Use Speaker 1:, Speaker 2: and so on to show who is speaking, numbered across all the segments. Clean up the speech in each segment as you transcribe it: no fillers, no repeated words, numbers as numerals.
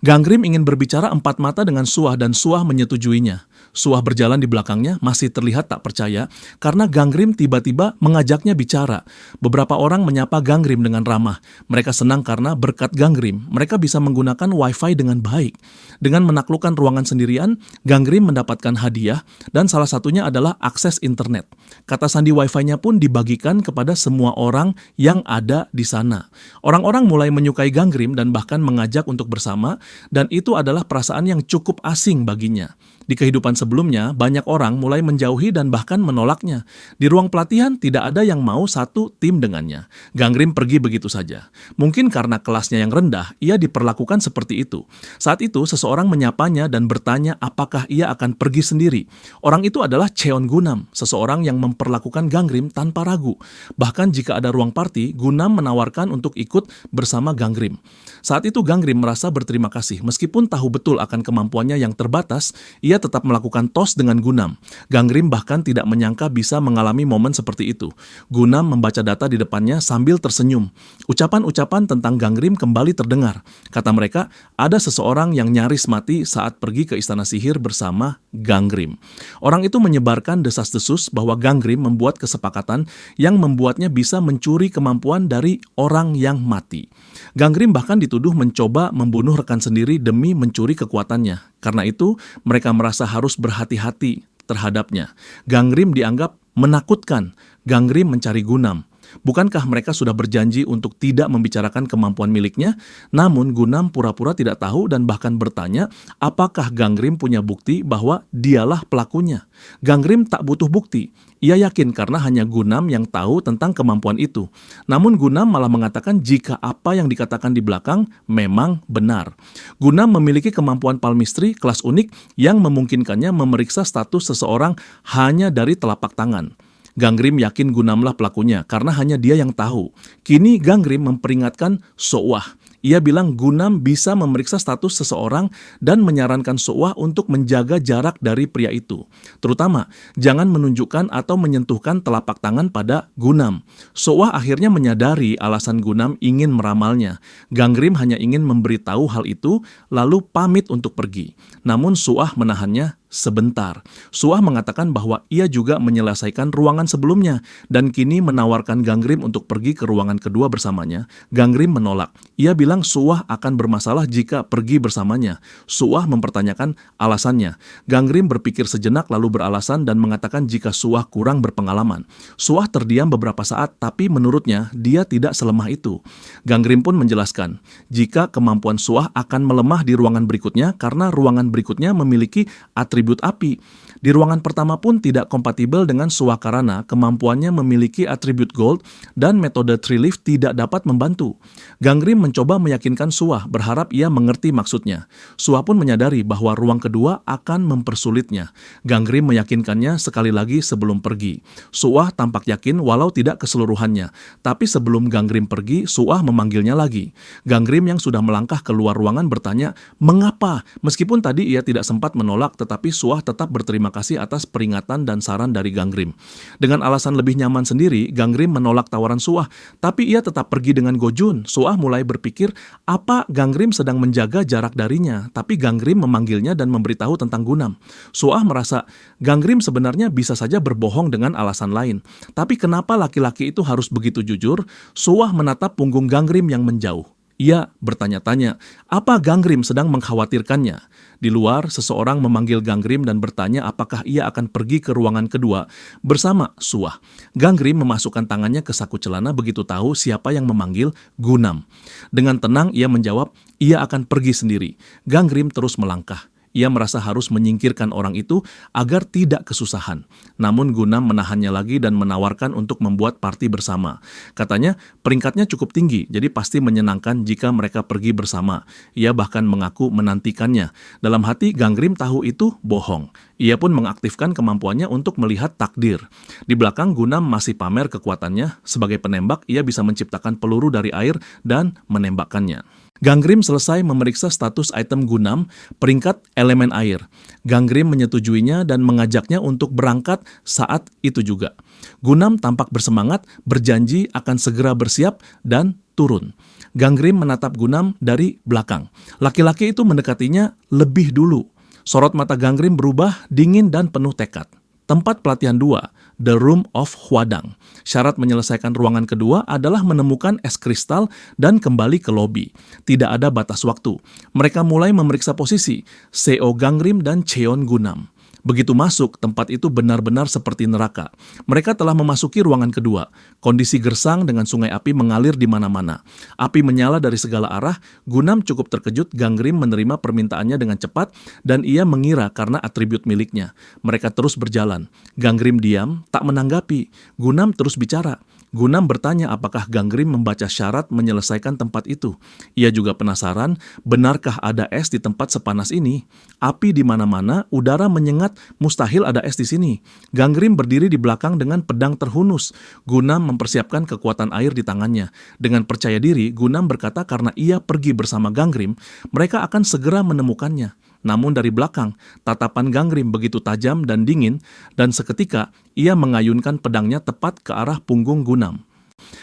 Speaker 1: Gangrim ingin berbicara empat mata dengan Suah dan Suah menyetujuinya. Suah berjalan di belakangnya, masih terlihat tak percaya, karena Gangrim tiba-tiba mengajaknya bicara. Beberapa orang menyapa Gangrim dengan ramah. Mereka senang karena berkat Gangrim, mereka bisa menggunakan Wi-Fi dengan baik. Dengan menaklukkan ruangan sendirian, Gangrim mendapatkan hadiah, dan salah satunya adalah akses internet. Kata sandi Wi-Fi-nya pun dibagikan kepada semua orang yang ada di sana. Orang-orang mulai menyukai Gangrim dan bahkan mengajak untuk bersama, dan itu adalah perasaan yang cukup asing baginya. Di kehidupan sebelumnya, banyak orang mulai menjauhi dan bahkan menolaknya. Di ruang pelatihan, tidak ada yang mau satu tim dengannya. Gangrim pergi begitu saja. Mungkin karena kelasnya yang rendah, ia diperlakukan seperti itu. Saat itu, seseorang menyapanya dan bertanya apakah ia akan pergi sendiri. Orang itu adalah Cheon Gunam, seseorang yang memperlakukan Gangrim tanpa ragu. Bahkan jika ada ruang party, Gunam menawarkan untuk ikut bersama Gangrim. Saat itu Gangrim merasa berterima kasih. Meskipun tahu betul akan kemampuannya yang terbatas, ia tetap melakukan tos dengan Gunam. Gangrim bahkan tidak menyangka bisa mengalami momen seperti itu. Gunam membaca data di depannya sambil tersenyum. Ucapan-ucapan tentang Gangrim kembali terdengar. Kata mereka, ada seseorang yang nyaris mati saat pergi ke istana sihir bersama Gangrim. Orang itu menyebarkan desas-desus bahwa Gangrim membuat kesepakatan yang membuatnya bisa mencuri kemampuan dari orang yang mati. Gangrim bahkan dituduh mencoba membunuh rekan sendiri demi mencuri kekuatannya. Karena itu, mereka merasa harus berhati-hati terhadapnya. Gangrim dianggap menakutkan. Gangrim mencari Gunam. Bukankah mereka sudah berjanji untuk tidak membicarakan kemampuan miliknya? Namun Gunam pura-pura tidak tahu dan bahkan bertanya apakah Gangrim punya bukti bahwa dialah pelakunya. Gangrim tak butuh bukti. Ia yakin karena hanya Gunam yang tahu tentang kemampuan itu. Namun Gunam malah mengatakan jika apa yang dikatakan di belakang memang benar. Gunam memiliki kemampuan palmistry kelas unik yang memungkinkannya memeriksa status seseorang hanya dari telapak tangan. Gangrim yakin Gunamlah pelakunya karena hanya dia yang tahu. Kini Gangrim memperingatkan So'wah. Ia bilang Gunam bisa memeriksa status seseorang dan menyarankan So'wah untuk menjaga jarak dari pria itu. Terutama, jangan menunjukkan atau menyentuhkan telapak tangan pada Gunam. So'wah akhirnya menyadari alasan Gunam ingin meramalnya. Gangrim hanya ingin memberitahu hal itu, lalu pamit untuk pergi. Namun So'wah menahannya sebentar. So'wah mengatakan bahwa ia juga menyelesaikan ruangan sebelumnya dan kini menawarkan Gangrim untuk pergi ke ruangan kedua bersamanya. Gangrim menolak. Ia bilang So'wah akan bermasalah jika pergi bersamanya. So'wah mempertanyakan alasannya. Gangrim berpikir sejenak lalu beralasan dan mengatakan jika So'wah kurang berpengalaman. So'wah terdiam beberapa saat, tapi menurutnya dia tidak selemah itu. Gangrim pun menjelaskan, jika kemampuan So'wah akan melemah di ruangan berikutnya karena ruangan berikutnya memiliki atribut api. Di ruangan pertama pun tidak kompatibel dengan So'wah karena kemampuannya memiliki atribut gold dan metode Tree Leaf tidak dapat membantu. Gangrim mencoba meyakinkan So'wah, berharap ia mengerti maksudnya. So'wah pun menyadari bahwa ruang kedua akan mempersulitnya. Gangrim meyakinkannya sekali lagi sebelum pergi. So'wah tampak yakin walau tidak keseluruhannya. Tapi sebelum Gangrim pergi, So'wah memanggilnya lagi. Gangrim yang sudah melangkah keluar ruangan bertanya, mengapa? Meskipun tadi ia tidak sempat menolak, tetapi So'wah tetap berterima kasih atas peringatan dan saran dari Gangrim. Dengan alasan lebih nyaman sendiri, Gangrim menolak tawaran So'wah, tapi ia tetap pergi dengan Gojun. So'wah mulai berpikir apa Gangrim sedang menjaga jarak darinya, tapi Gangrim memanggilnya dan memberitahu tentang Gunam. So'wah merasa Gangrim sebenarnya bisa saja berbohong dengan alasan lain. Tapi kenapa laki-laki itu harus begitu jujur? So'wah menatap punggung Gangrim yang menjauh. Ia bertanya-tanya, apa Gangrim sedang mengkhawatirkannya? Di luar, seseorang memanggil Gangrim dan bertanya apakah ia akan pergi ke ruangan kedua bersama So'wah. Gangrim memasukkan tangannya ke saku celana begitu tahu siapa yang memanggil Gunam. Dengan tenang ia menjawab, ia akan pergi sendiri. Gangrim terus melangkah. Ia merasa harus menyingkirkan orang itu agar tidak kesusahan. Namun Gunam menahannya lagi dan menawarkan untuk membuat party bersama. Katanya peringkatnya cukup tinggi, jadi pasti menyenangkan jika mereka pergi bersama. Ia bahkan mengaku menantikannya. Dalam hati Gangrim tahu itu bohong. Ia pun mengaktifkan kemampuannya untuk melihat takdir. Di belakang Gunam masih pamer kekuatannya. Sebagai penembak, ia bisa menciptakan peluru dari air dan menembakkannya. Gangrim selesai memeriksa status item Gunam, peringkat elemen air. Gangrim menyetujuinya dan mengajaknya untuk berangkat saat itu juga. Gunam tampak bersemangat, berjanji akan segera bersiap dan turun. Gangrim menatap Gunam dari belakang. Laki-laki itu mendekatinya lebih dulu. Sorot mata Gangrim berubah, dingin dan penuh tekad. Tempat pelatihan 2, The Room of Hwadang. Syarat menyelesaikan ruangan kedua adalah menemukan es kristal dan kembali ke lobi. Tidak ada batas waktu. Mereka mulai memeriksa posisi Seo Gangrim dan Cheon Gunam. Begitu masuk, tempat itu benar-benar seperti neraka. Mereka telah memasuki ruangan kedua. Kondisi gersang dengan sungai api mengalir di mana-mana. Api menyala dari segala arah. Gunam cukup terkejut Gangrim menerima permintaannya dengan cepat dan ia mengira karena atribut miliknya. Mereka terus berjalan. Gangrim diam, tak menanggapi. Gunam terus bicara. Gunam bertanya apakah Gangrim membaca syarat menyelesaikan tempat itu. Ia juga penasaran, benarkah ada es di tempat sepanas ini? Api di mana-mana, udara menyengat, mustahil ada es di sini. Gangrim berdiri di belakang dengan pedang terhunus. Gunam mempersiapkan kekuatan air di tangannya. Dengan percaya diri, Gunam berkata karena ia pergi bersama Gangrim, mereka akan segera menemukannya. Namun dari belakang, tatapan Gangrim begitu tajam dan dingin, dan seketika ia mengayunkan pedangnya tepat ke arah punggung Gunam.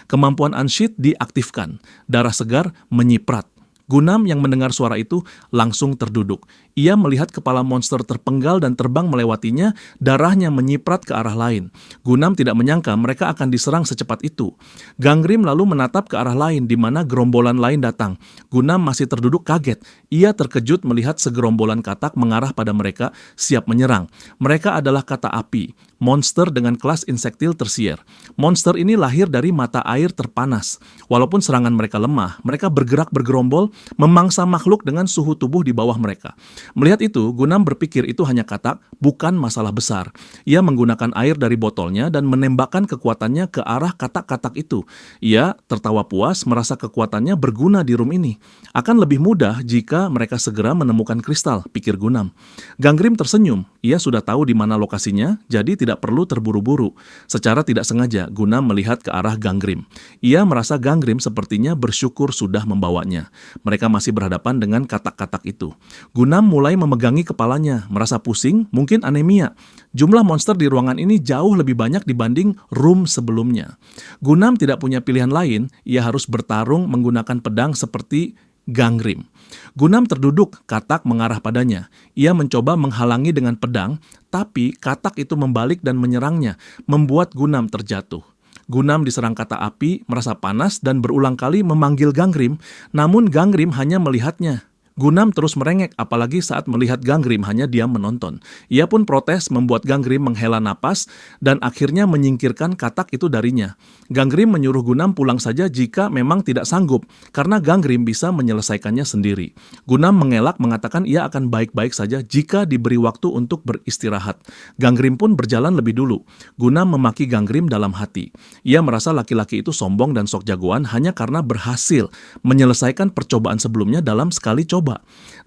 Speaker 1: Kemampuan Anshit diaktifkan, darah segar menyiprat. Gunam yang mendengar suara itu langsung terduduk. Ia melihat kepala monster terpenggal dan terbang melewatinya, darahnya menyiprat ke arah lain. Gunam tidak menyangka mereka akan diserang secepat itu. Gangrim lalu menatap ke arah lain di mana gerombolan lain datang. Gunam masih terduduk kaget. Ia terkejut melihat segerombolan katak mengarah pada mereka, siap menyerang. Mereka adalah kata api, monster dengan kelas insektil tersier. Monster ini lahir dari mata air terpanas. Walaupun serangan mereka lemah, mereka bergerak bergerombol, memangsa makhluk dengan suhu tubuh di bawah mereka. Melihat itu, Gunam berpikir itu hanya katak, bukan masalah besar. Ia menggunakan air dari botolnya dan menembakkan kekuatannya ke arah katak-katak itu. Ia tertawa puas merasa kekuatannya berguna di room ini. Akan lebih mudah jika mereka segera menemukan kristal, pikir Gunam. Gangrim tersenyum. Ia sudah tahu di mana lokasinya, jadi tidak perlu terburu-buru. Secara tidak sengaja, Gunam melihat ke arah Gangrim. Ia merasa Gangrim sepertinya bersyukur sudah membawanya. Mereka masih berhadapan dengan katak-katak itu. Gunam mulai memegangi kepalanya, merasa pusing, mungkin anemia. Jumlah monster di ruangan ini jauh lebih banyak dibanding room sebelumnya. Gunam tidak punya pilihan lain, ia harus bertarung menggunakan pedang seperti Gangrim. Gunam terduduk, katak mengarah padanya. Ia mencoba menghalangi dengan pedang, tapi katak itu membalik dan menyerangnya, membuat Gunam terjatuh. Gunam diserang kata api, merasa panas dan berulang kali memanggil Gangrim, namun Gangrim hanya melihatnya. Gunam terus merengek, apalagi saat melihat Gangrim hanya diam menonton. Ia pun protes membuat Gangrim menghela napas dan akhirnya menyingkirkan katak itu darinya. Gangrim menyuruh Gunam pulang saja jika memang tidak sanggup, karena Gangrim bisa menyelesaikannya sendiri. Gunam mengelak mengatakan ia akan baik-baik saja jika diberi waktu untuk beristirahat. Gangrim pun berjalan lebih dulu. Gunam memaki Gangrim dalam hati. Ia merasa laki-laki itu sombong dan sok jagoan hanya karena berhasil menyelesaikan percobaan sebelumnya dalam sekali coba.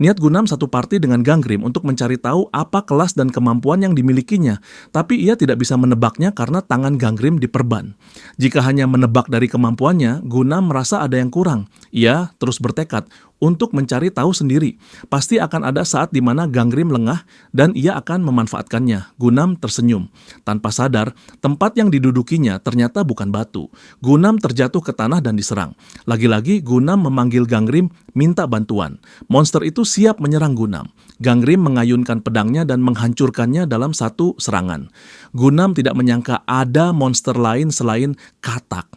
Speaker 1: Niat Gunam satu parti dengan Gangrim untuk mencari tahu apa kelas dan kemampuan yang dimilikinya, tapi ia tidak bisa menebaknya karena tangan Gangrim diperban. Jika hanya menebak dari kemampuannya, Gunam merasa ada yang kurang. Ia terus bertekad untuk mencari tahu sendiri. Pasti akan ada saat di mana Gangrim lengah dan ia akan memanfaatkannya. Gunam tersenyum. Tanpa sadar, tempat yang didudukinya ternyata bukan batu. Gunam terjatuh ke tanah dan diserang. Lagi-lagi Gunam memanggil Gangrim minta bantuan. Monster itu siap menyerang Gunam. Gangrim mengayunkan pedangnya dan menghancurkannya dalam satu serangan. Gunam tidak menyangka ada monster lain selain katak.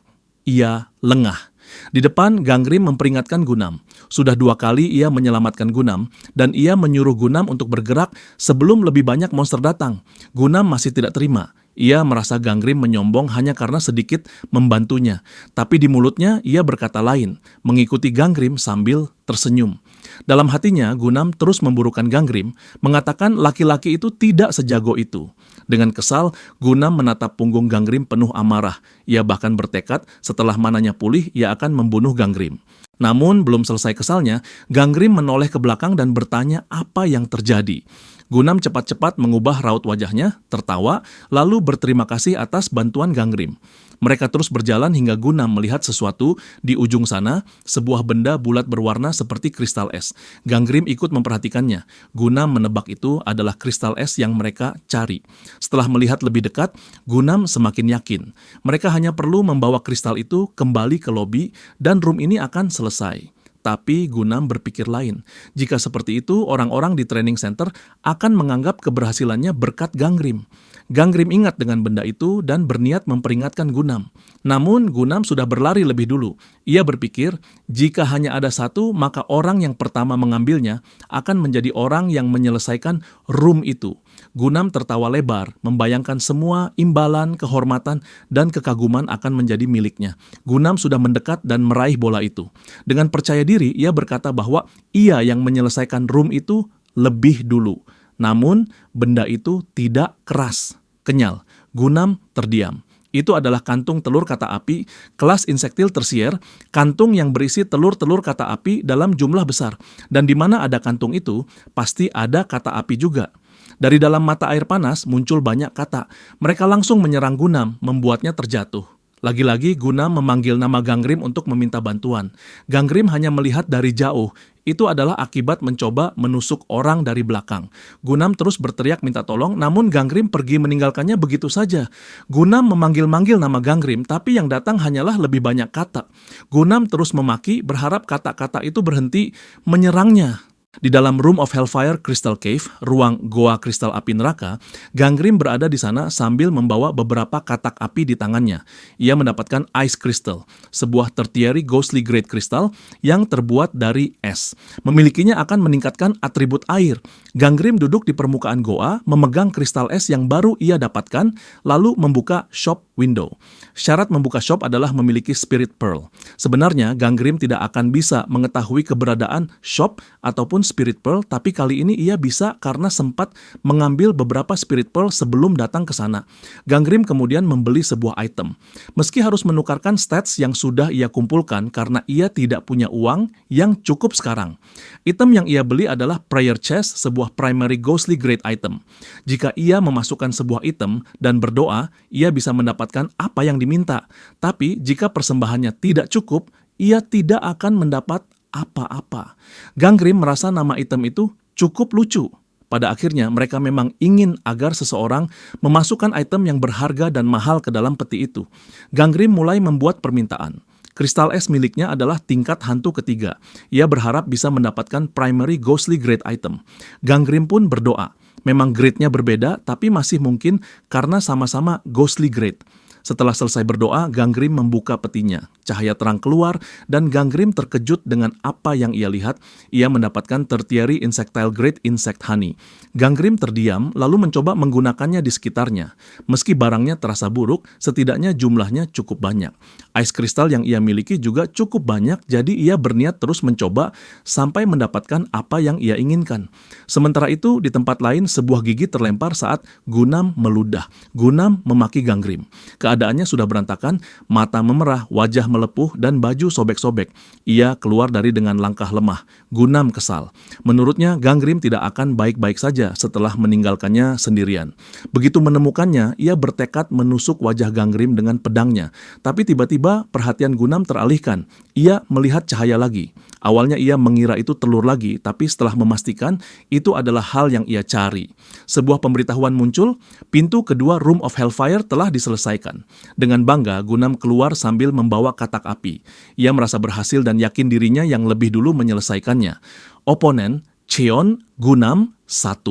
Speaker 1: Ia lengah. Di depan, Gangrim memperingatkan Gunam. Sudah 2 kali ia menyelamatkan Gunam, dan ia menyuruh Gunam untuk bergerak sebelum lebih banyak monster datang. Gunam masih tidak terima. Ia merasa Gangrim menyombong hanya karena sedikit membantunya. Tapi di mulutnya ia berkata lain, mengikuti Gangrim sambil tersenyum. Dalam hatinya, Gunam terus memburukan Gangrim, mengatakan laki-laki itu tidak sejago itu. Dengan kesal, Gunam menatap punggung Gangrim penuh amarah. Ia bahkan bertekad setelah mananya pulih, ia akan membunuh Gangrim. Namun, belum selesai kesalnya, Gangrim menoleh ke belakang dan bertanya apa yang terjadi. Gunam cepat-cepat mengubah raut wajahnya, tertawa, lalu berterima kasih atas bantuan Gangrim. Mereka terus berjalan hingga Gunam melihat sesuatu di ujung sana, sebuah benda bulat berwarna seperti kristal es. Ganggrim ikut memperhatikannya. Gunam menebak itu adalah kristal es yang mereka cari. Setelah melihat lebih dekat, Gunam semakin yakin. Mereka hanya perlu membawa kristal itu kembali ke lobi dan room ini akan selesai. Tapi Gunam berpikir lain. Jika seperti itu, orang-orang di training center akan menganggap keberhasilannya berkat Ganggrim. Ganggrim ingat dengan benda itu dan berniat memperingatkan Gunam. Namun Gunam sudah berlari lebih dulu. Ia berpikir, jika hanya ada satu, maka orang yang pertama mengambilnya akan menjadi orang yang menyelesaikan room itu. Gunam tertawa lebar, membayangkan semua imbalan, kehormatan, dan kekaguman akan menjadi miliknya. Gunam sudah mendekat dan meraih bola itu. Dengan percaya diri, ia berkata bahwa ia yang menyelesaikan room itu lebih dulu. Namun, benda itu tidak keras, kenyal. Gunam terdiam. Itu adalah kantung telur kata api, kelas insektil tersier, kantung yang berisi telur-telur kata api dalam jumlah besar. Dan di mana ada kantung itu, pasti ada kata api juga. Dari dalam mata air panas muncul banyak kata. Mereka langsung menyerang Gunam, membuatnya terjatuh. Lagi-lagi Gunam memanggil nama Ganggrim untuk meminta bantuan. Ganggrim hanya melihat dari jauh. Itu adalah akibat mencoba menusuk orang dari belakang. Gunam terus berteriak minta tolong, namun Ganggrim pergi meninggalkannya begitu saja. Gunam memanggil-manggil nama Ganggrim, tapi yang datang hanyalah lebih banyak kata. Gunam terus memaki, berharap kata-kata itu berhenti menyerangnya. Di dalam Room of Hellfire Crystal Cave, ruang goa kristal api neraka, Ganggrim berada di sana sambil membawa beberapa katak api di tangannya. Ia mendapatkan Ice Crystal, sebuah tertiary ghostly great crystal yang terbuat dari es. Memilikinya akan meningkatkan atribut air. Ganggrim duduk di permukaan goa, memegang kristal es yang baru ia dapatkan, lalu membuka shop window. Syarat membuka shop adalah memiliki Spirit Pearl. Sebenarnya, Ganggrim tidak akan bisa mengetahui keberadaan shop ataupun Spirit Pearl, tapi kali ini ia bisa karena sempat mengambil beberapa Spirit Pearl sebelum datang ke sana. Ganggrim kemudian membeli sebuah item. Meski harus menukarkan stats yang sudah ia kumpulkan karena ia tidak punya uang yang cukup sekarang. Item yang ia beli adalah Prayer Chest, sebuah primary ghostly great item. Jika ia memasukkan sebuah item dan berdoa, ia bisa mendapatkan apa yang diminta. Tapi jika persembahannya tidak cukup, ia tidak akan mendapat apa-apa. Ganggrim merasa nama item itu cukup lucu. Pada akhirnya, mereka memang ingin agar seseorang memasukkan item yang berharga dan mahal ke dalam peti itu. Ganggrim mulai membuat permintaan. Kristal es miliknya adalah tingkat hantu ketiga. Ia berharap bisa mendapatkan primary ghostly great item. Ganggrim pun berdoa. Memang grade-nya berbeda, tapi masih mungkin karena sama-sama ghostly grade. Setelah selesai berdoa, Ganggrim membuka petinya. Cahaya terang keluar dan Ganggrim terkejut dengan apa yang ia lihat. Ia mendapatkan tertiary insectile grade insect honey. Ganggrim terdiam lalu mencoba menggunakannya di sekitarnya. Meski barangnya terasa buruk, setidaknya jumlahnya cukup banyak. Ice crystal yang ia miliki juga cukup banyak, jadi ia berniat terus mencoba sampai mendapatkan apa yang ia inginkan. Sementara itu, di tempat lain sebuah gigi terlempar saat Gunam meludah. Gunam memaki Ganggrim. Keadaannya sudah berantakan, mata memerah, wajah melepuh, dan baju sobek-sobek. Ia keluar dari dengan langkah lemah. Gunam kesal. Menurutnya, Ganggrim tidak akan baik-baik saja setelah meninggalkannya sendirian. Begitu menemukannya, ia bertekad menusuk wajah Ganggrim dengan pedangnya. Tapi tiba-tiba perhatian Gunam teralihkan. Ia melihat cahaya lagi. Awalnya ia mengira itu telur lagi, tapi setelah memastikan itu adalah hal yang ia cari. Sebuah pemberitahuan muncul, pintu kedua Room of Hellfire telah diselesaikan. Dengan bangga, Gunam keluar sambil membawa katak api. Ia merasa berhasil dan yakin dirinya yang lebih dulu menyelesaikannya. Oponen, Cheon, Gunam, 1.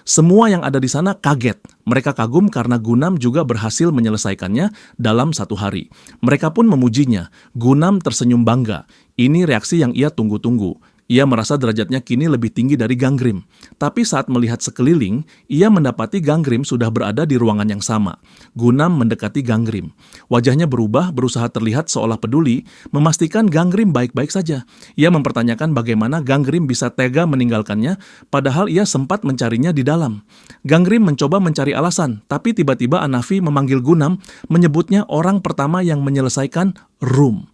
Speaker 1: Semua yang ada di sana kaget. Mereka kagum karena Gunam juga berhasil menyelesaikannya dalam 1 hari. Mereka pun memujinya. Gunam tersenyum bangga. Ini reaksi yang ia tunggu-tunggu. Ia merasa derajatnya kini lebih tinggi dari Ganggrim. Tapi saat melihat sekeliling, ia mendapati Ganggrim sudah berada di ruangan yang sama. Gunam mendekati Ganggrim. Wajahnya berubah, berusaha terlihat seolah peduli, memastikan Ganggrim baik-baik saja. Ia mempertanyakan bagaimana Ganggrim bisa tega meninggalkannya, padahal ia sempat mencarinya di dalam. Ganggrim mencoba mencari alasan, tapi tiba-tiba Anafi memanggil Gunam, menyebutnya orang pertama yang menyelesaikan room.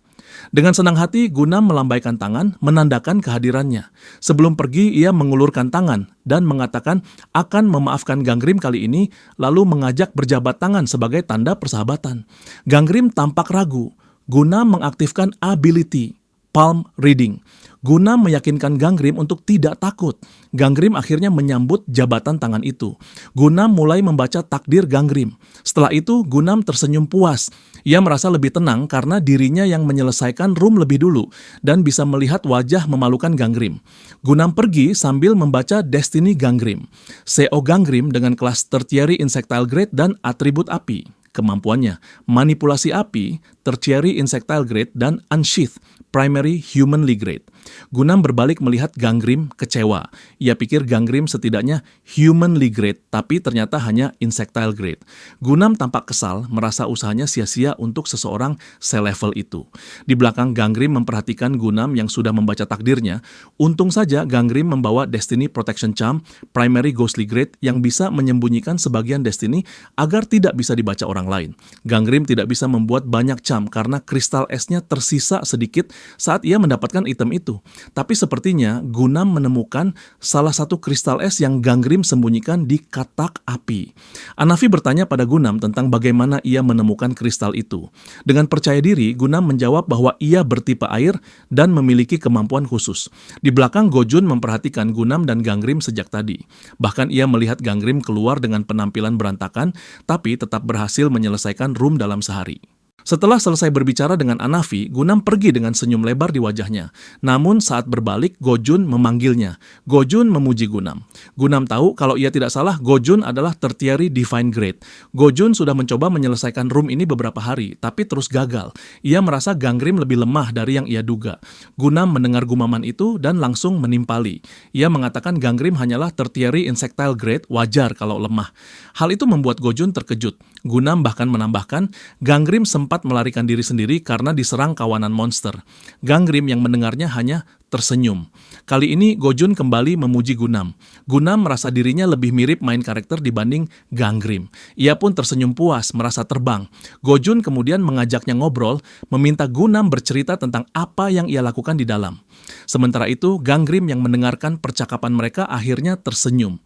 Speaker 1: Dengan senang hati, Gunam melambaikan tangan, menandakan kehadirannya. Sebelum pergi, ia mengulurkan tangan dan mengatakan akan memaafkan Gangrim kali ini, lalu mengajak berjabat tangan sebagai tanda persahabatan. Gangrim tampak ragu. Gunam mengaktifkan ability, palm reading. Gunam meyakinkan Gangrim untuk tidak takut. Gangrim akhirnya menyambut jabatan tangan itu. Gunam mulai membaca takdir Gangrim. Setelah itu, Gunam tersenyum puas. Ia merasa lebih tenang karena dirinya yang menyelesaikan room lebih dulu dan bisa melihat wajah memalukan Gangrim. Gunam pergi sambil membaca Destiny Gangrim. CO Gangrim dengan kelas Tertiary Insectile Grade dan atribut api. Kemampuannya, manipulasi api, tertiary insectile grade, dan unsheath, primary humanly grade. Gunam berbalik melihat Gangrim kecewa. Ia pikir Gangrim setidaknya humanly grade, tapi ternyata hanya insectile grade. Gunam tampak kesal, merasa usahanya sia-sia untuk seseorang selevel itu. Di belakang Gangrim memperhatikan Gunam yang sudah membaca takdirnya. Untung saja Gangrim membawa Destiny Protection Charm, primary ghostly grade, yang bisa menyembunyikan sebagian Destiny agar tidak bisa dibaca orang lain. Gangrim tidak bisa membuat banyak charm karena kristal esnya tersisa sedikit saat ia mendapatkan item itu. Tapi sepertinya Gunam menemukan salah satu kristal es yang Gangrim sembunyikan di katak api. Anafi bertanya pada Gunam tentang bagaimana ia menemukan kristal itu. Dengan percaya diri, Gunam menjawab bahwa ia bertipe air dan memiliki kemampuan khusus. Di belakang, Gojun memperhatikan Gunam dan Gangrim sejak tadi. Bahkan ia melihat Gangrim keluar dengan penampilan berantakan, tapi tetap berhasil menyelesaikan room dalam sehari. Setelah selesai berbicara dengan Anafi, Gunam pergi dengan senyum lebar di wajahnya. Namun saat berbalik, Gojun memanggilnya. Gojun memuji Gunam. Gunam tahu kalau ia tidak salah, Gojun adalah tertiary divine grade. Gojun sudah mencoba menyelesaikan room ini beberapa hari, tapi terus gagal. Ia merasa Gangrim lebih lemah dari yang ia duga. Gunam mendengar gumaman itu dan langsung menimpali. Ia mengatakan Gangrim hanyalah tertiary insectile grade, wajar kalau lemah. Hal itu membuat Gojun terkejut. Gunam bahkan menambahkan, Gangrim sempat melarikan diri sendiri karena diserang kawanan monster. Gangrim yang mendengarnya hanya tersenyum. Kali ini Gojun kembali memuji Gunam. Gunam merasa dirinya lebih mirip main karakter dibanding Gangrim. Ia pun tersenyum puas, merasa terbang. Gojun kemudian mengajaknya ngobrol, meminta Gunam bercerita tentang apa yang ia lakukan di dalam. Sementara itu, Gangrim yang mendengarkan percakapan mereka akhirnya tersenyum.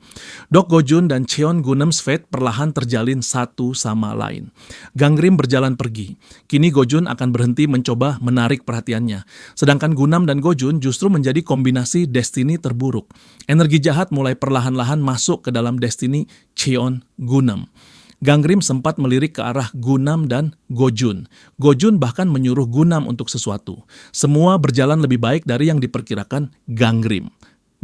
Speaker 1: Dok Gojun dan Cheon Gunam's fate perlahan terjalin satu sama lain. Gangrim berjalan pergi. Kini Gojun akan berhenti mencoba menarik perhatiannya. Sedangkan Gunam dan Gojun justru menjadi kombinasi Destiny terburuk. Energi jahat mulai perlahan-lahan masuk ke dalam Destiny Cheon Gunam. Gangrim sempat melirik ke arah Gunam dan Gojun. Gojun bahkan menyuruh Gunam untuk sesuatu. Semua berjalan lebih baik dari yang diperkirakan Gangrim.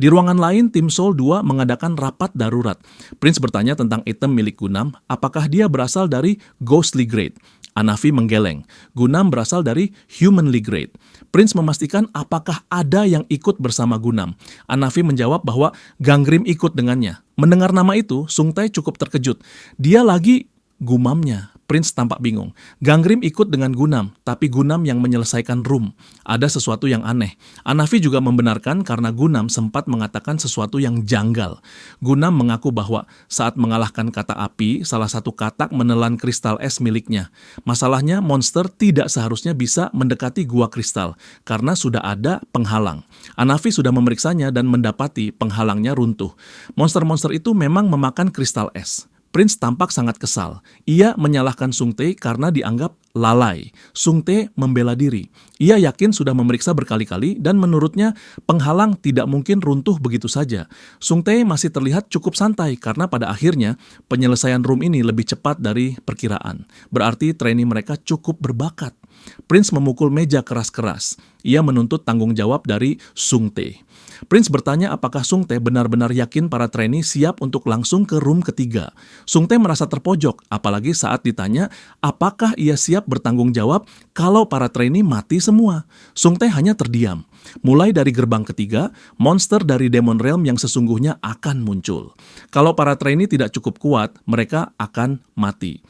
Speaker 1: Di ruangan lain, tim Soul 2 mengadakan rapat darurat. Prince bertanya tentang item milik Gunam, apakah dia berasal dari Ghostly Grade. Anafi menggeleng. Gunam berasal dari Humanly Grade. Prince memastikan apakah ada yang ikut bersama Gunam. Anafi menjawab bahwa Gangrim ikut dengannya. Mendengar nama itu, Sung Tae cukup terkejut. Dia lagi gumamnya. Prince tampak bingung. Gangrim ikut dengan Gunam, tapi Gunam yang menyelesaikan room. Ada sesuatu yang aneh. Anafi juga membenarkan karena Gunam sempat mengatakan sesuatu yang janggal. Gunam mengaku bahwa saat mengalahkan kata api, salah satu katak menelan kristal es miliknya. Masalahnya, monster tidak seharusnya bisa mendekati gua kristal, karena sudah ada penghalang. Anafi sudah memeriksanya dan mendapati penghalangnya runtuh. Monster-monster itu memang memakan kristal es. Prince tampak sangat kesal. Ia menyalahkan Sung Tae karena dianggap lalai. Sung Tae membela diri. Ia yakin sudah memeriksa berkali-kali dan menurutnya penghalang tidak mungkin runtuh begitu saja. Sung Tae masih terlihat cukup santai karena pada akhirnya penyelesaian room ini lebih cepat dari perkiraan. Berarti trainee mereka cukup berbakat. Prince memukul meja keras-keras. Ia menuntut tanggung jawab dari Sung Tae. Prince bertanya apakah Sung Tae benar-benar yakin para trainee siap untuk langsung ke room ketiga. Sung Tae merasa terpojok, apalagi saat ditanya apakah ia siap bertanggung jawab kalau para trainee mati semua. Sung Tae hanya terdiam. Mulai dari gerbang ketiga, monster dari Demon Realm yang sesungguhnya akan muncul. Kalau para trainee tidak cukup kuat, mereka akan mati.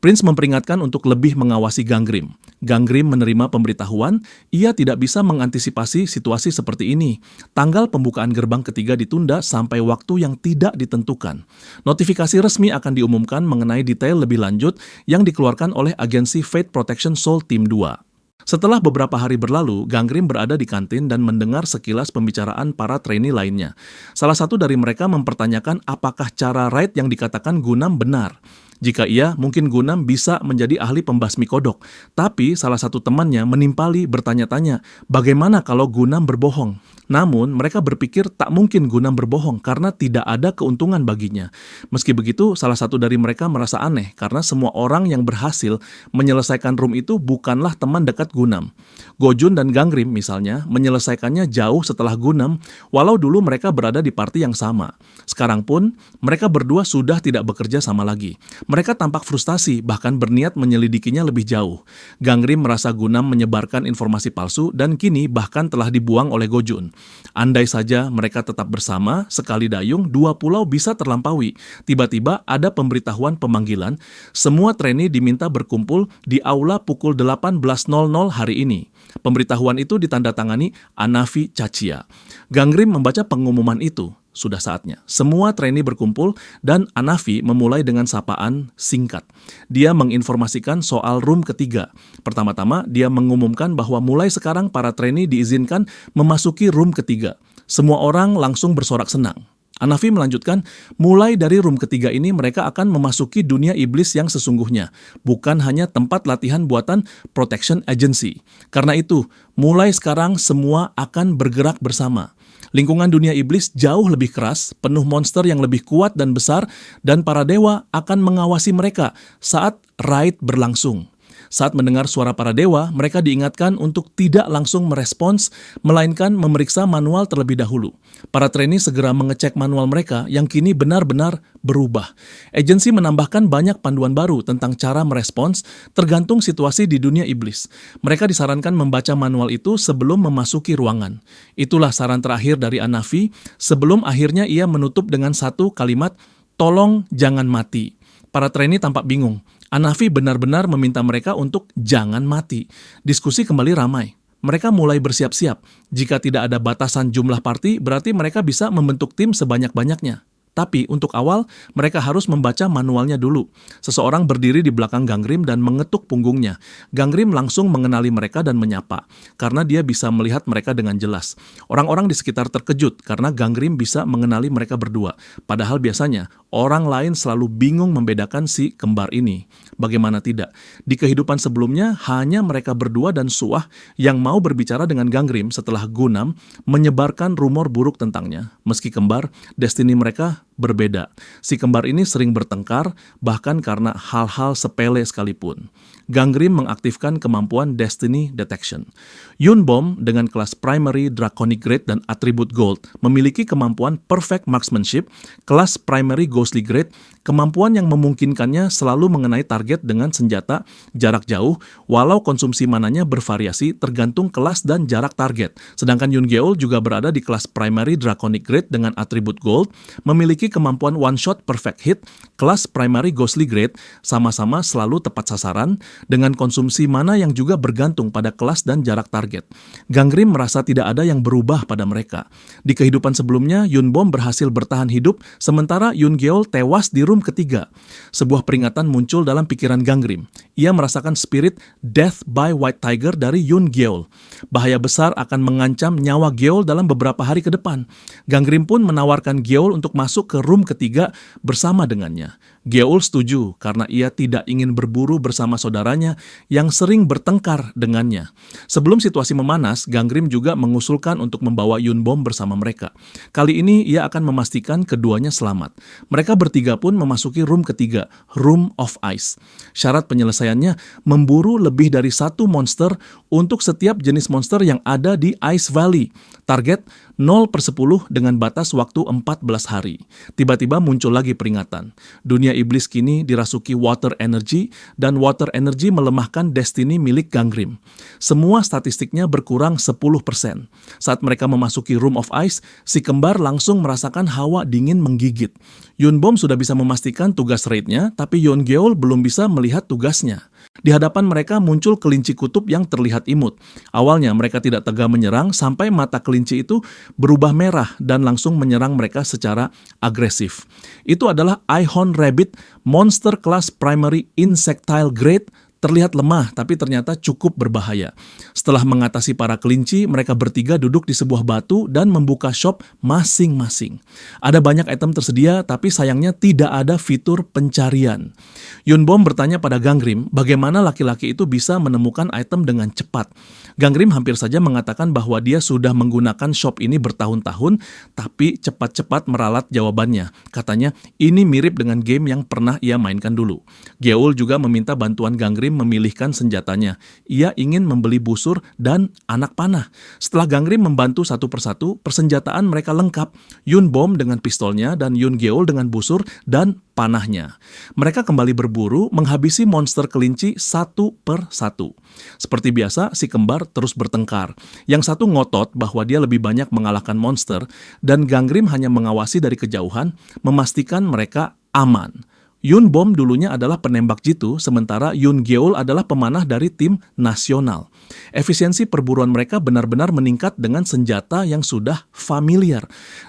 Speaker 1: Prince memperingatkan untuk lebih mengawasi Gangrim. Gangrim menerima pemberitahuan, ia tidak bisa mengantisipasi situasi seperti ini. Tanggal pembukaan gerbang ketiga ditunda sampai waktu yang tidak ditentukan. Notifikasi resmi akan diumumkan mengenai detail lebih lanjut yang dikeluarkan oleh agensi Fate Protection Soul Team 2. Setelah beberapa hari berlalu, Gangrim berada di kantin dan mendengar sekilas pembicaraan para trainee lainnya. Salah satu dari mereka mempertanyakan apakah cara Wright yang dikatakan Gunam benar. Jika iya, mungkin Gunam bisa menjadi ahli pembasmi kodok. Tapi salah satu temannya menimpali bertanya-tanya, bagaimana kalau Gunam berbohong? Namun, mereka berpikir tak mungkin Gunam berbohong karena tidak ada keuntungan baginya. Meski begitu, salah satu dari mereka merasa aneh karena semua orang yang berhasil menyelesaikan room itu bukanlah teman dekat Gunam. Gojun dan Gangrim misalnya menyelesaikannya jauh setelah Gunam, walau dulu mereka berada di party yang sama. Sekarang pun, mereka berdua sudah tidak bekerja sama lagi. Mereka tampak frustasi, bahkan berniat menyelidikinya lebih jauh. Gangrim merasa Gunam menyebarkan informasi palsu dan kini bahkan telah dibuang oleh Gojun. Andai saja mereka tetap bersama, sekali dayung, dua pulau bisa terlampaui. Tiba-tiba ada pemberitahuan pemanggilan, semua trainee diminta berkumpul di aula pukul 18.00 hari ini. Pemberitahuan itu ditandatangani Anafi Chachia. Gangrim membaca pengumuman itu. Sudah saatnya. Semua trainee berkumpul dan Anafi memulai dengan sapaan singkat. Dia menginformasikan soal room ketiga. Pertama-tama, dia mengumumkan bahwa mulai sekarang para trainee diizinkan memasuki room ketiga. Semua orang langsung bersorak senang. Anafi melanjutkan, mulai dari room ketiga ini mereka akan memasuki dunia iblis yang sesungguhnya, bukan hanya tempat latihan buatan Protection Agency. Karena itu, mulai sekarang semua akan bergerak bersama. Lingkungan dunia iblis jauh lebih keras, penuh monster yang lebih kuat dan besar, dan para dewa akan mengawasi mereka saat raid berlangsung. Saat mendengar suara para dewa, mereka diingatkan untuk tidak langsung merespons, melainkan memeriksa manual terlebih dahulu. Para trainee segera mengecek manual mereka yang kini benar-benar berubah. Agensi menambahkan banyak panduan baru tentang cara merespons tergantung situasi di dunia iblis. Mereka disarankan membaca manual itu sebelum memasuki ruangan. Itulah saran terakhir dari Anafi sebelum akhirnya ia menutup dengan satu kalimat, "Tolong jangan mati." Para trainee tampak bingung. Anafi benar-benar meminta mereka untuk jangan mati. Diskusi kembali ramai. Mereka mulai bersiap-siap. Jika tidak ada batasan jumlah party, berarti mereka bisa membentuk tim sebanyak-banyaknya. Tapi untuk awal, mereka harus membaca manualnya dulu. Seseorang berdiri di belakang Gangrim dan mengetuk punggungnya. Gangrim langsung mengenali mereka dan menyapa, karena dia bisa melihat mereka dengan jelas. Orang-orang di sekitar terkejut karena Gangrim bisa mengenali mereka berdua. Padahal biasanya, orang lain selalu bingung membedakan si kembar ini. Bagaimana tidak? Di kehidupan sebelumnya, hanya mereka berdua dan Suah yang mau berbicara dengan Gangrim setelah Gunam menyebarkan rumor buruk tentangnya. Meski kembar, destiny mereka berbeda. Si kembar ini sering bertengkar, bahkan karena hal-hal sepele sekalipun. Gangrim mengaktifkan kemampuan Destiny Detection. Yunbom dengan kelas Primary Draconic Grade dan atribut Gold memiliki kemampuan Perfect Marksmanship, kelas Primary Ghostly Grade, kemampuan yang memungkinkannya selalu mengenai target dengan senjata jarak jauh, walau konsumsi mananya bervariasi tergantung kelas dan jarak target. Sedangkan Yungeol juga berada di kelas Primary Draconic Grade dengan atribut Gold, memiliki kemampuan One Shot Perfect Hit, kelas Primary Ghostly Grade, sama-sama selalu tepat sasaran, dengan konsumsi mana yang juga bergantung pada kelas dan jarak target. Gangrim merasa tidak ada yang berubah pada mereka. Di kehidupan sebelumnya, Yunbom berhasil bertahan hidup, sementara Yungeol tewas di room ketiga. Sebuah peringatan muncul dalam pikiran Gangrim. Ia merasakan spirit Death by White Tiger dari Yungeol. Bahaya besar akan mengancam nyawa Geol dalam beberapa hari ke depan. Gangrim pun menawarkan Geol untuk masuk ke room ketiga bersama dengannya. Geol setuju karena ia tidak ingin berburu bersama saudaranya yang sering bertengkar dengannya. Sebelum situasi memanas, Gangrim juga mengusulkan untuk membawa Yunbom bersama mereka. Kali ini ia akan memastikan keduanya selamat. Mereka bertiga pun memasuki room ketiga, Room of Ice. Syarat penyelesaiannya memburu lebih dari satu monster untuk setiap jenis monster yang ada di Ice Valley. Target 0/10 dengan batas waktu 14 hari. Tiba-tiba muncul lagi peringatan. Dunia iblis kini dirasuki water energy dan water energy melemahkan destiny milik Gangrim. Semua statistiknya berkurang 10%. Saat mereka memasuki Room of Ice, si kembar langsung merasakan hawa dingin menggigit. Yunbom sudah bisa memastikan tugas raidnya, tapi Yungeol belum bisa melihat tugasnya. Di hadapan mereka muncul kelinci kutub yang terlihat imut. Awalnya mereka tidak tega menyerang sampai mata kelinci itu berubah merah dan langsung menyerang mereka secara agresif. Itu adalah Ihon Rabbit, monster kelas Primary Insectile Grade, Terlihat lemah, tapi ternyata cukup berbahaya. Setelah mengatasi para kelinci, mereka bertiga duduk di sebuah batu dan membuka shop masing-masing. Ada banyak item tersedia, tapi sayangnya tidak ada fitur pencarian. Yunbom bertanya pada Gangrim, bagaimana laki-laki itu bisa menemukan item dengan cepat. Gangrim hampir saja mengatakan bahwa dia sudah menggunakan shop ini bertahun-tahun, tapi cepat-cepat meralat jawabannya. Katanya, ini mirip dengan game yang pernah ia mainkan dulu. Geol juga meminta bantuan Gangrim memilihkan senjatanya. Ia ingin membeli busur dan anak panah. Setelah Gangrim membantu satu persatu, persenjataan mereka lengkap. Yunbom dengan pistolnya dan Yungeol dengan busur dan panahnya. Mereka kembali berburu, menghabisi monster kelinci satu per satu. Seperti biasa, si kembar terus bertengkar. Yang satu ngotot bahwa dia lebih banyak mengalahkan monster, dan Gangrim hanya mengawasi dari kejauhan, memastikan mereka aman. Yunbom dulunya adalah penembak jitu, sementara Yungeol adalah pemanah dari tim nasional. Efisiensi perburuan mereka benar-benar meningkat dengan senjata yang sudah familiar.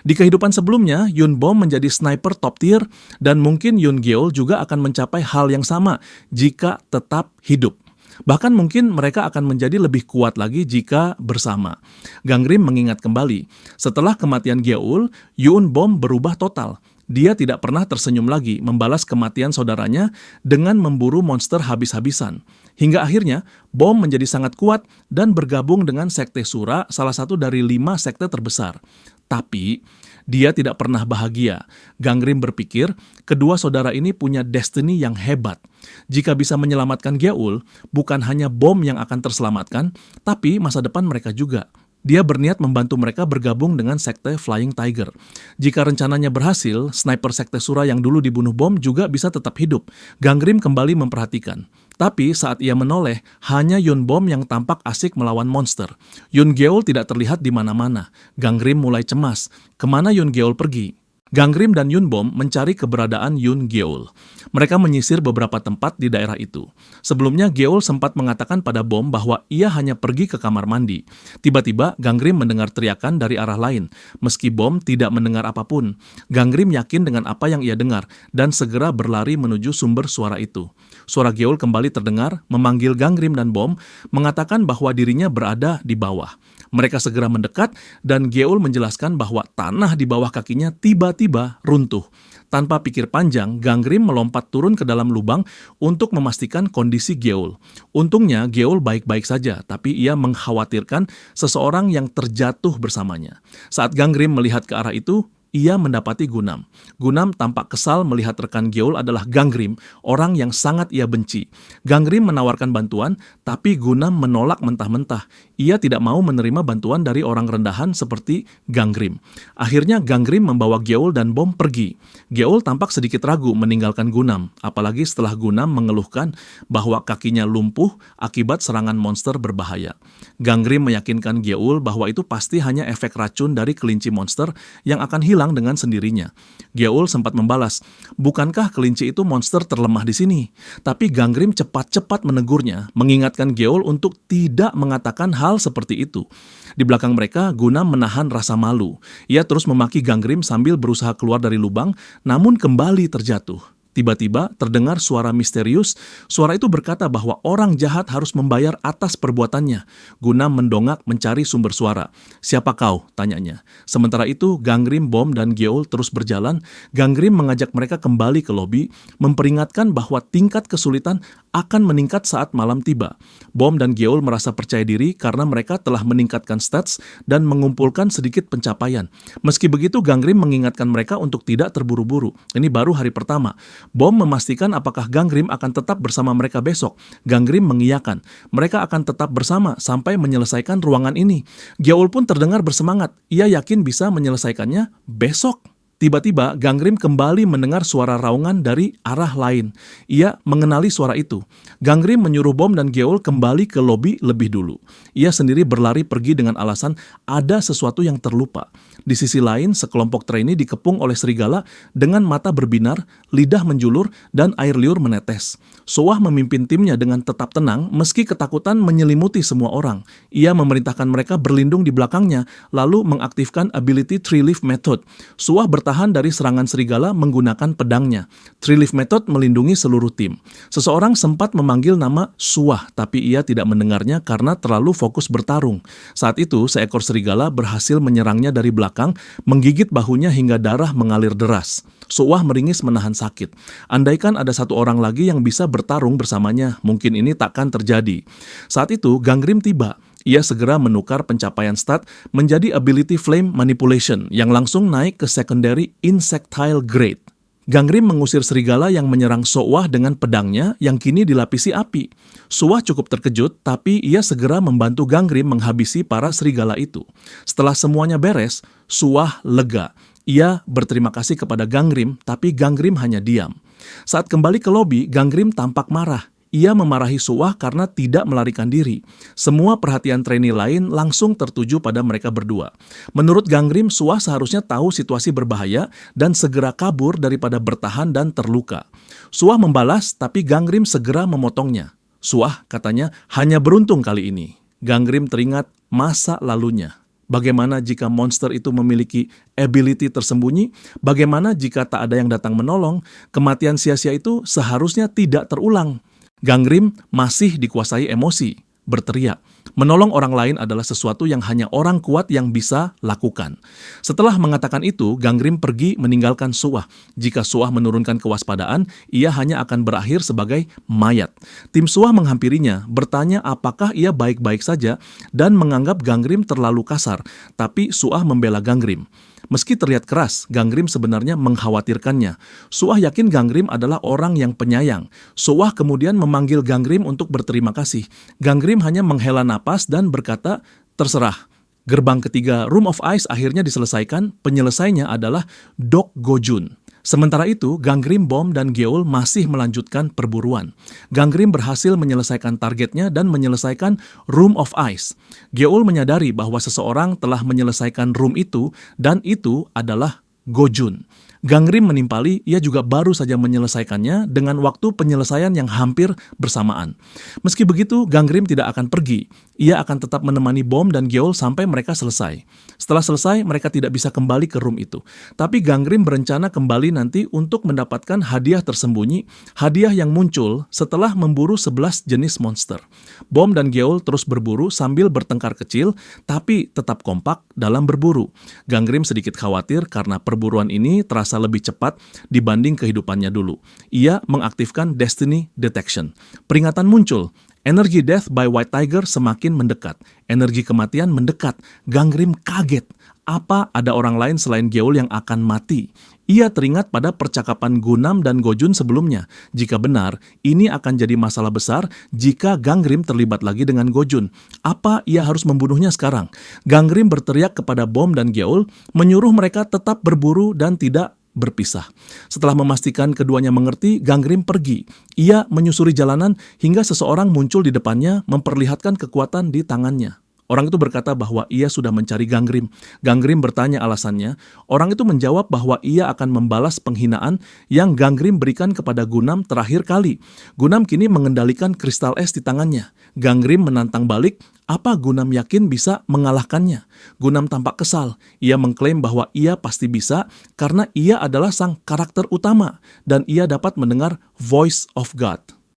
Speaker 1: Di kehidupan sebelumnya, Yunbom menjadi sniper top tier, dan mungkin Yungeol juga akan mencapai hal yang sama jika tetap hidup. Bahkan mungkin mereka akan menjadi lebih kuat lagi jika bersama. Gangrim mengingat kembali, setelah kematian Geol, Yunbom berubah total. Dia tidak pernah tersenyum lagi membalas kematian saudaranya dengan memburu monster habis-habisan. Hingga akhirnya, Bom menjadi sangat kuat dan bergabung dengan Sekte Sura, salah satu dari 5 sekte terbesar. Tapi, dia tidak pernah bahagia. Gangrim berpikir, kedua saudara ini punya destiny yang hebat. Jika bisa menyelamatkan Geol, bukan hanya Bom yang akan terselamatkan, tapi masa depan mereka juga. Dia berniat membantu mereka bergabung dengan Sekte Flying Tiger. Jika rencananya berhasil, sniper Sekte Sura yang dulu dibunuh Bom juga bisa tetap hidup. Gangrim kembali memperhatikan. Tapi saat ia menoleh, hanya Yunbom yang tampak asik melawan monster. Yungeol tidak terlihat di mana-mana. Gangrim mulai cemas. Kemana Yungeol pergi? Gangrim dan Yunbom mencari keberadaan Yungeol. Mereka menyisir beberapa tempat di daerah itu. Sebelumnya, Geol sempat mengatakan pada Bom bahwa ia hanya pergi ke kamar mandi. Tiba-tiba, Gangrim mendengar teriakan dari arah lain. Meski Bom tidak mendengar apapun, Gangrim yakin dengan apa yang ia dengar dan segera berlari menuju sumber suara itu. Suara Geol kembali terdengar, memanggil Gangrim dan Bom, mengatakan bahwa dirinya berada di bawah. Mereka segera mendekat dan Geol menjelaskan bahwa tanah di bawah kakinya tiba-tiba runtuh. Tanpa pikir panjang, Gangrim melompat turun ke dalam lubang untuk memastikan kondisi Geol. Untungnya Geol baik-baik saja, tapi ia mengkhawatirkan seseorang yang terjatuh bersamanya. Saat Gangrim melihat ke arah itu, ia mendapati Gunam. Gunam tampak kesal melihat rekan Geol adalah Gangrim, orang yang sangat ia benci. Gangrim menawarkan bantuan, tapi Gunam menolak mentah-mentah. Ia tidak mau menerima bantuan dari orang rendahan seperti Gangrim. Akhirnya Gangrim membawa Geol dan Bom pergi. Geol tampak sedikit ragu meninggalkan Gunam, apalagi setelah Gunam mengeluhkan bahwa kakinya lumpuh akibat serangan monster berbahaya. Gangrim meyakinkan Geol bahwa itu pasti hanya efek racun dari kelinci monster yang akan hilang dengan sendirinya. Geol sempat membalas, bukankah kelinci itu monster terlemah di sini? Tapi Gangrim cepat-cepat menegurnya, mengingatkan Geol untuk tidak mengatakan hal seperti itu. Di belakang mereka, Gunam menahan rasa malu. Ia terus memaki Gangrim sambil berusaha keluar dari lubang, namun kembali terjatuh. Tiba-tiba terdengar suara misterius. Suara itu berkata bahwa orang jahat harus membayar atas perbuatannya. Gunam mendongak mencari sumber suara. "Siapa kau?" tanyanya. Sementara itu, Gangrim, Bom, dan Geol terus berjalan. Gangrim mengajak mereka kembali ke lobi, memperingatkan bahwa tingkat kesulitan akan meningkat saat malam tiba. Bom dan Geol merasa percaya diri karena mereka telah meningkatkan stats dan mengumpulkan sedikit pencapaian. Meski begitu, Gangrim mengingatkan mereka untuk tidak terburu-buru. Ini baru hari pertama. Bom memastikan apakah Gangrim akan tetap bersama mereka besok. Gangrim mengiyakan. Mereka akan tetap bersama sampai menyelesaikan ruangan ini. Geol pun terdengar bersemangat. Ia yakin bisa menyelesaikannya besok. Tiba-tiba, Gangrim kembali mendengar suara raungan dari arah lain. Ia mengenali suara itu. Gangrim menyuruh Bom dan Geol kembali ke lobi lebih dulu. Ia sendiri berlari pergi dengan alasan ada sesuatu yang terlupa. Di sisi lain, sekelompok trainee dikepung oleh serigala dengan mata berbinar, lidah menjulur, dan air liur menetes. Soah memimpin timnya dengan tetap tenang meski ketakutan menyelimuti semua orang. Ia memerintahkan mereka berlindung di belakangnya, lalu mengaktifkan ability Three Leaf Method. Soah bertahan dari serangan serigala menggunakan pedangnya. Three Leaf Method melindungi seluruh tim. Seseorang sempat memanggil nama Soah, tapi ia tidak mendengarnya karena terlalu fokus bertarung. Saat itu, seekor serigala berhasil menyerangnya dari belakang, menggigit bahunya hingga darah mengalir deras. Soah meringis menahan sakit. Andaikan ada satu orang lagi yang bisa bertarung bersamanya, mungkin ini takkan terjadi. Saat itu, Gangrim tiba. Ia segera menukar pencapaian stat menjadi Ability Flame Manipulation yang langsung naik ke Secondary Insectile Grade. Gangrim mengusir serigala yang menyerang Soah dengan pedangnya yang kini dilapisi api. Soah cukup terkejut, tapi ia segera membantu Gangrim menghabisi para serigala itu. Setelah semuanya beres, Soah lega. Ia berterima kasih kepada Gangrim, tapi Gangrim hanya diam. Saat kembali ke lobi, Gangrim tampak marah. Ia memarahi Soah karena tidak melarikan diri. Semua perhatian trainee lain langsung tertuju pada mereka berdua. Menurut Gangrim, Soah seharusnya tahu situasi berbahaya dan segera kabur daripada bertahan dan terluka. Soah membalas, tapi Gangrim segera memotongnya. Soah, katanya, hanya beruntung kali ini. Gangrim teringat masa lalunya. Bagaimana jika monster itu memiliki ability tersembunyi? Bagaimana jika tak ada yang datang menolong? Kematian sia-sia itu seharusnya tidak terulang. Gangrim masih dikuasai emosi, berteriak. Menolong orang lain adalah sesuatu yang hanya orang kuat yang bisa lakukan. Setelah mengatakan itu, Gangrim pergi meninggalkan Soah. Jika Soah menurunkan kewaspadaan, ia hanya akan berakhir sebagai mayat. Tim Soah menghampirinya, bertanya apakah ia baik-baik saja dan menganggap Gangrim terlalu kasar, tapi Soah membela Gangrim. Meski terlihat keras, Gangrim sebenarnya mengkhawatirkannya. Soah yakin Gangrim adalah orang yang penyayang. Soah kemudian memanggil Gangrim untuk berterima kasih. Gangrim hanya menghela napas dan berkata, terserah. Gerbang ketiga Room of Ice akhirnya diselesaikan, penyelesainya adalah Dok Gojun. Sementara itu, Gangrim, Bom, dan Geol masih melanjutkan perburuan. Gangrim berhasil menyelesaikan targetnya dan menyelesaikan Room of Ice. Geol menyadari bahwa seseorang telah menyelesaikan room itu, dan itu adalah Gojun. Gangrim menimpali, ia juga baru saja menyelesaikannya dengan waktu penyelesaian yang hampir bersamaan. Meski begitu, Gangrim tidak akan pergi. Ia akan tetap menemani Bom dan Geol sampai mereka selesai. Setelah selesai, mereka tidak bisa kembali ke room itu. Tapi Gangrim berencana kembali nanti untuk mendapatkan hadiah tersembunyi, hadiah yang muncul setelah memburu 11 jenis monster. Bom dan Geol terus berburu sambil bertengkar kecil, tapi tetap kompak dalam berburu. Gangrim sedikit khawatir karena perburuan ini terasa lebih cepat dibanding kehidupannya dulu. Ia mengaktifkan Destiny Detection. Peringatan muncul. Energi Death by White Tiger semakin mendekat. Energi kematian mendekat. Gangrim kaget. Apa ada orang lain selain Geol yang akan mati? Ia teringat pada percakapan Gunam dan Gojun sebelumnya. Jika benar, ini akan jadi masalah besar jika Gangrim terlibat lagi dengan Gojun. Apa ia harus membunuhnya sekarang? Gangrim berteriak kepada Bom dan Geol, menyuruh mereka tetap berburu dan tidak berpisah. Setelah memastikan keduanya mengerti, Gangrim pergi. Ia menyusuri jalanan hingga seseorang muncul di depannya memperlihatkan kekuatan di tangannya. Orang itu berkata bahwa ia sudah mencari Gangrim. Gangrim bertanya alasannya. Orang itu menjawab bahwa ia akan membalas penghinaan yang Gangrim berikan kepada Gunam terakhir kali. Gunam kini mengendalikan kristal es di tangannya. Gangrim menantang balik. Apa Gunam yakin bisa mengalahkannya? Gunam tampak kesal. Ia mengklaim bahwa ia pasti bisa karena ia adalah sang karakter utama dan ia dapat mendengar Voice of God.